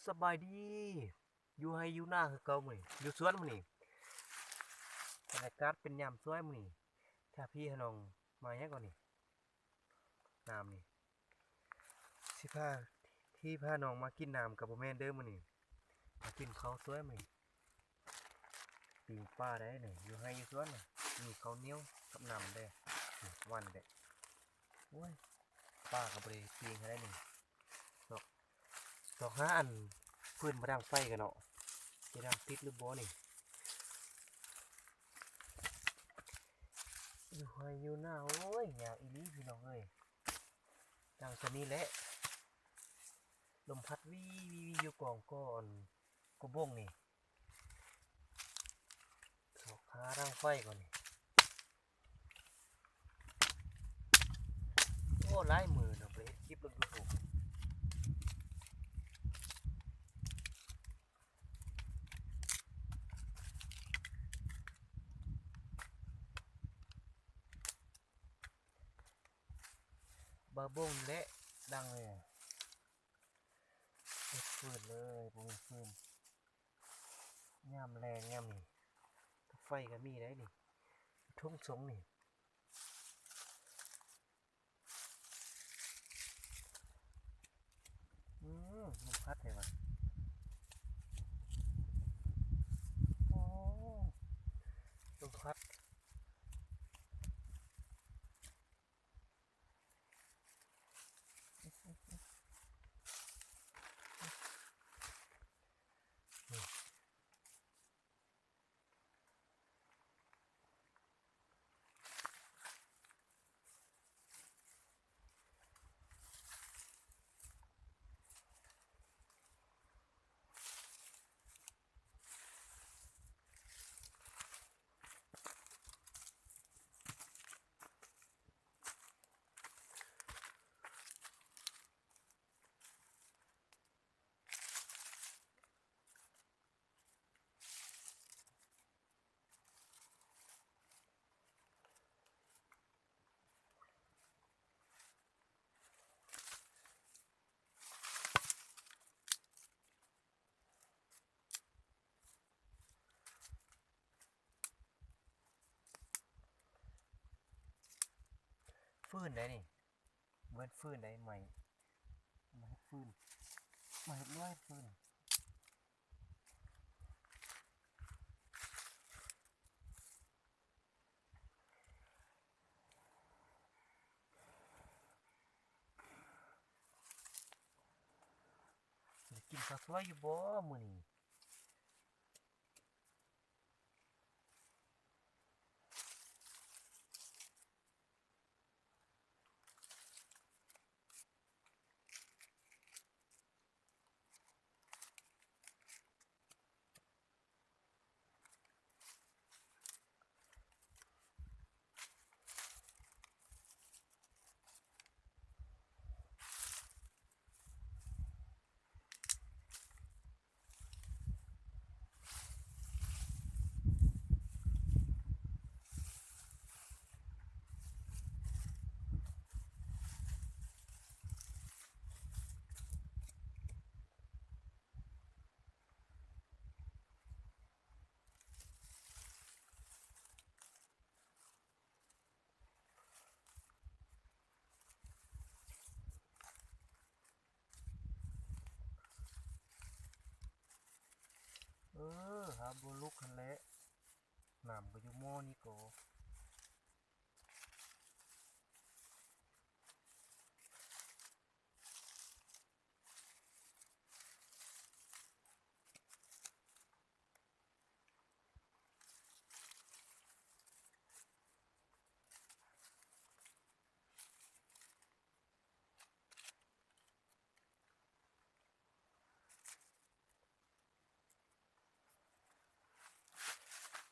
สบายดีอยู่ให้อยู่หน้าคือเก่ามื้อนี้อยู่สวนมื้อนี้บรรยากาศเป็นยามสวยมื้อนี้ถ้าพี่ให้น้องมาหยังก่อนนี่น้ำนี่สิพาที่พาน้องมากินน้ำกับบ่แม่นเด้อมื้อนี้มากินข้าวสวยมื้อนี้ปิ้งปลาได้นี่อยู่ให้อยู่สวนน่ะมีข้าวเหนียวกับน้ำเด้นี่วันเด้โอ้ยปลาก็บ่ได้ปิ้งให้ได้นี่ดอกดอกหาอันฟืนมาดังไฟกันเนาะสิดังติดหรือบ่นี่ อยู่ไห้อยู่หน้าโอ้ยอยากอีหลีพี่น้องเอ้ยดังชะนี้แหละลมพัดวีวีวีอยู่กองก้อนกระบงนี่สอกขาดังไฟก่อนนี่โอ้หลายมือเนาะไปเฮ็ดคลิปลง YouTube บาบงเละดังเลยเฮ็ดฟืนเลยบ่มีฟืนยามแรงยามนี่ไฟก็มีได้นี่ทุ่งสงนี่ลมพัดให้ว่ะโอ้ลมพัด ฟืนได้นี่เหมือนฟืนได้ใหม่มาเฮ็ดฟืนมาเฮ็ดน้อยฟืนสิกินข้าวสวยอยู่บ่มื้อนี้หาบ่ลุกหั่นแหละน้ำก็อยู่หม้อนี้ก็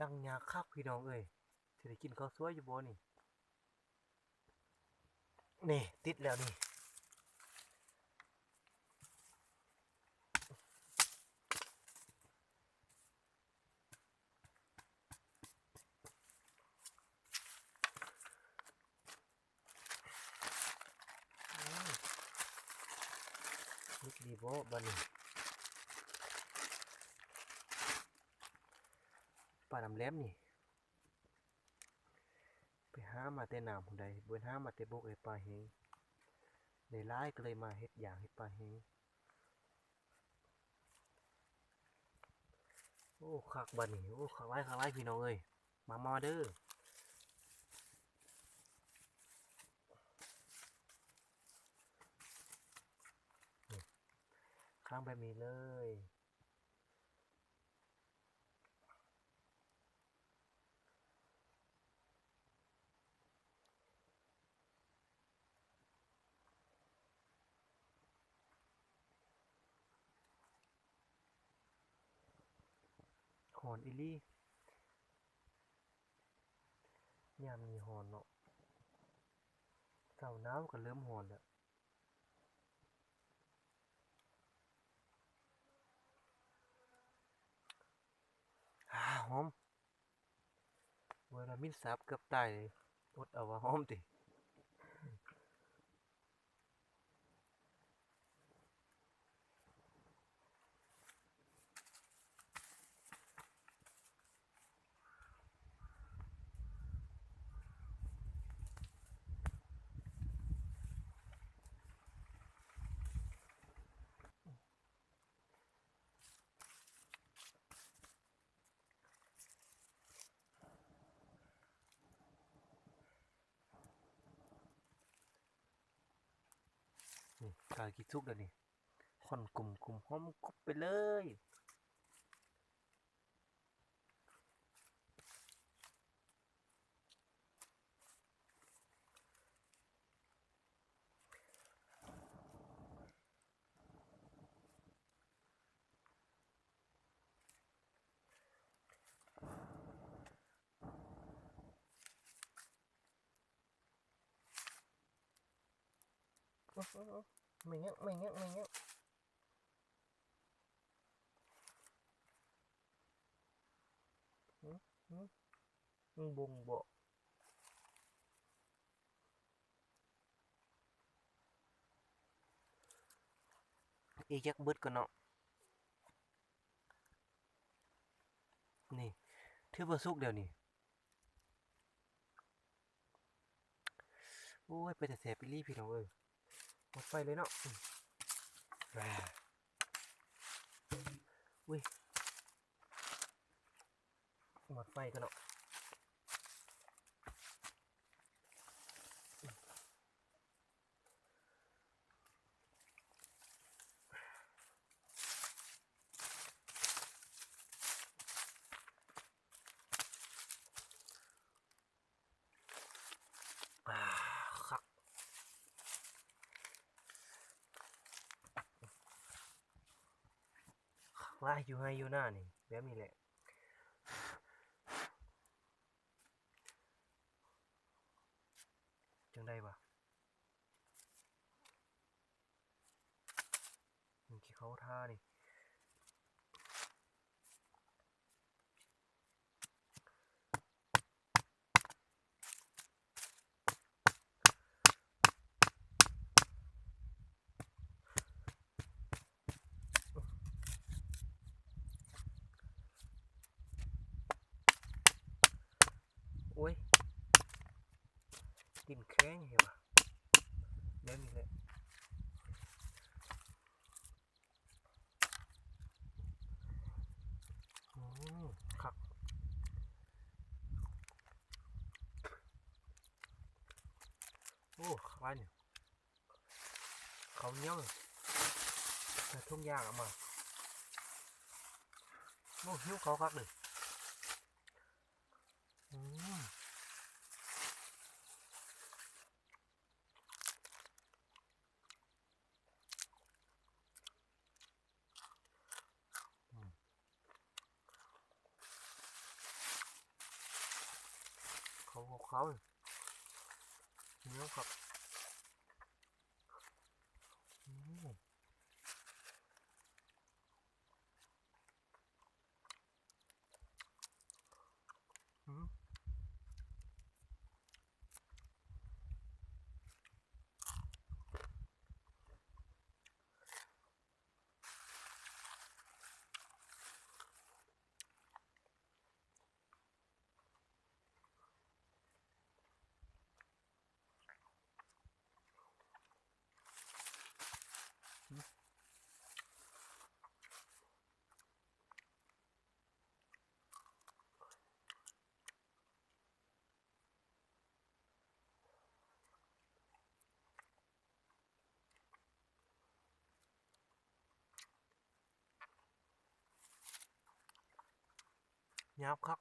ดังยากคักพี่น้องเอ้ยสิได้กินข้าวสวยอยู่บ่นี่นี่ติดแล้วนี่ติดดีบ่บัดนี้ ปลาดำแหลมนี่ไปหามาแต่น้ำผู้ใดบ่หามาแต่บกไอ้ปลาแห้งได้หลายก็เลยมาเฮ็ดอย่างเฮ็ดปลาแห้งโอ้คักบัดนี้โอ้คักหลายพี่น้องเอ้ยมาเด้อนี่ข้างแบบนี้เลยหอนอีหลียามนี้หอนเนาะเช้าหนาวก็เริ่มหอนแล้วหอมเวลามิดซับเกือบตายเลยอดเอาว่าหอมตินี่กากิซุกแล้วนี่ค่อนกลุ่มหอมกรุบไปเลยไม่เงี้ยหือมึงบ่งบอกอีจักเบิดก่อนเนาะนี่ถือว่าสุกเดี๋ยวนี้โอ้ยไปแต่แสบไปรีพี่น้องเอ้ยหมดไฟเลยเนาะแหว่อุ้ยหมดไฟกันเนาะคักว่าอยู่ให้อยู่หน้านี่แบบนี้แหละจังได้ปะมันขี้เขาท่านี่โอ้ยกินแข้งเหรอวะแบบนี้แหละคักโอ้คักไรเนี่ยเขาเนี้ยเลยแต่ทุ่งยางออกมาโอ้หิวเขาคักเลยอืมเขาเนี้ยครับอืมอืม ยับคัก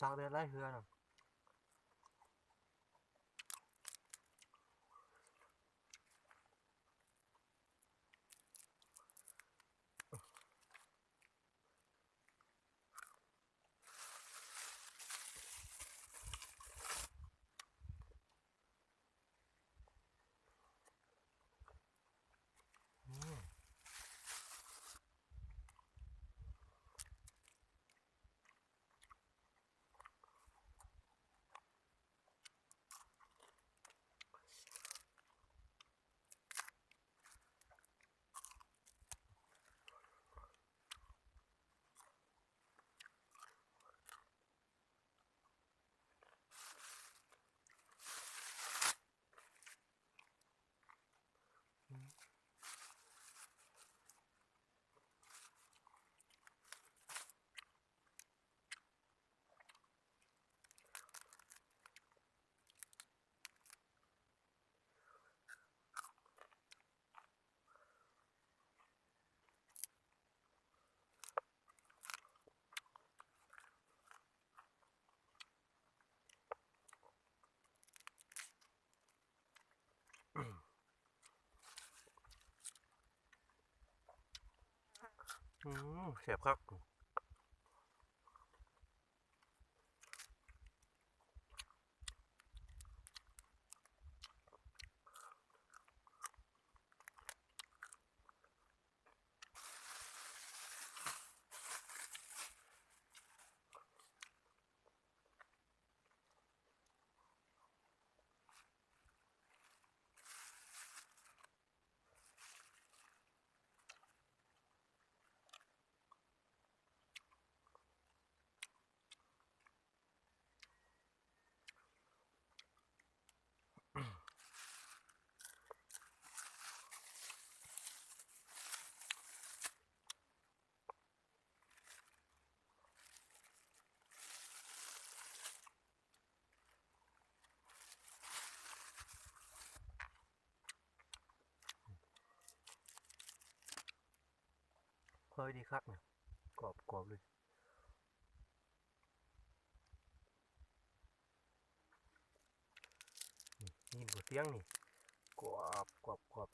ตากแดดไล่เหือน่ะแสบคักค่อยดีคักเนี่ยกรอบเลยยินบ่เสียงนี่กรอบคัก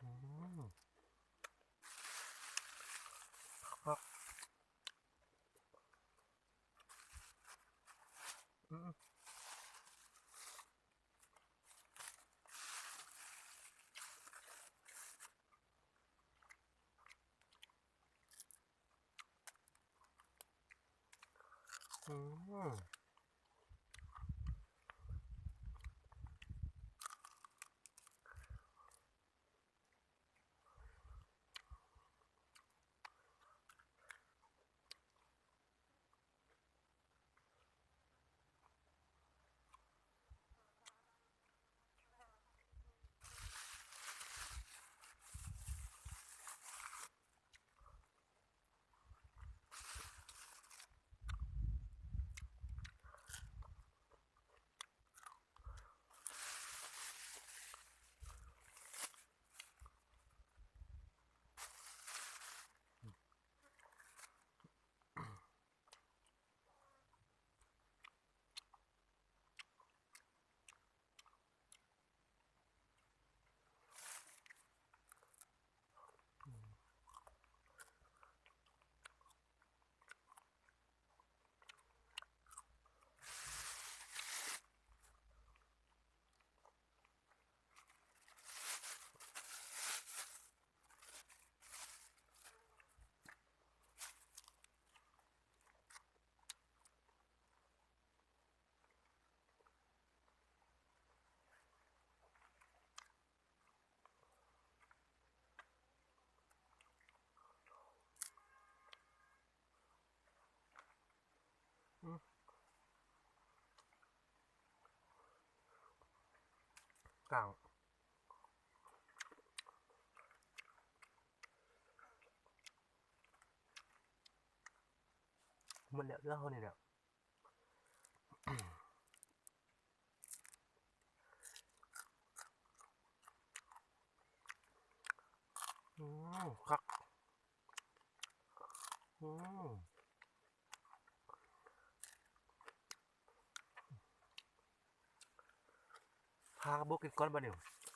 อืมอืมกลางมันแล้วเรื่องเขานี่เนี่ยอืม คักอืมพากระบอกกินก้อนบ่เนี่ย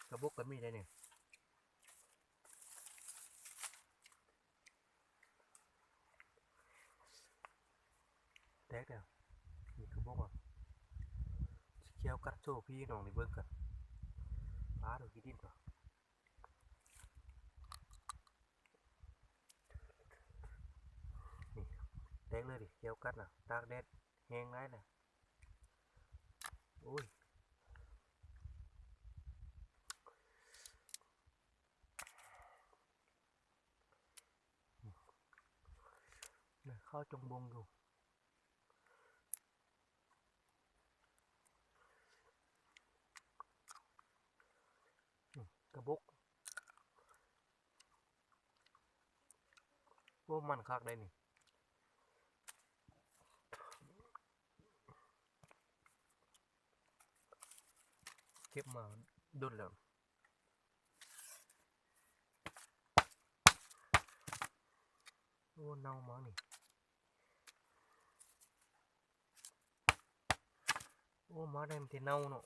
กระบอกก็มีได้เนี่ยแตกแล้วมีกระบอกอ่ะสิเคี้ยวกัดโซ่พี่น้องในเบิ้งกันปลาดูกี่ดินป่ะนี่แตกเลยดิเคี้ยวกัดน่ะตากแดดแห้งไรน่ะโอ้ยน่ะข้าวจงบงอยู่กระบอกโอ้มันคักได้นี่เก็บมาดุนแล้วโอ้เน่ามานี่โอ้มาได้มันจะเน่าเนาะ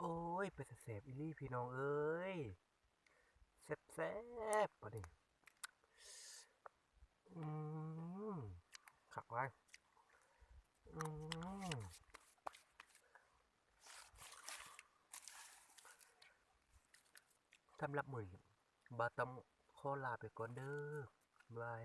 โอ้ยไปแสบๆอีลี่พี่น้องเอ้ยแซ่บๆปะนี่อืมขักไว้อืมสำหรับมื้อนี้บ่ต้องขอลาไปก่อนเด้อบาย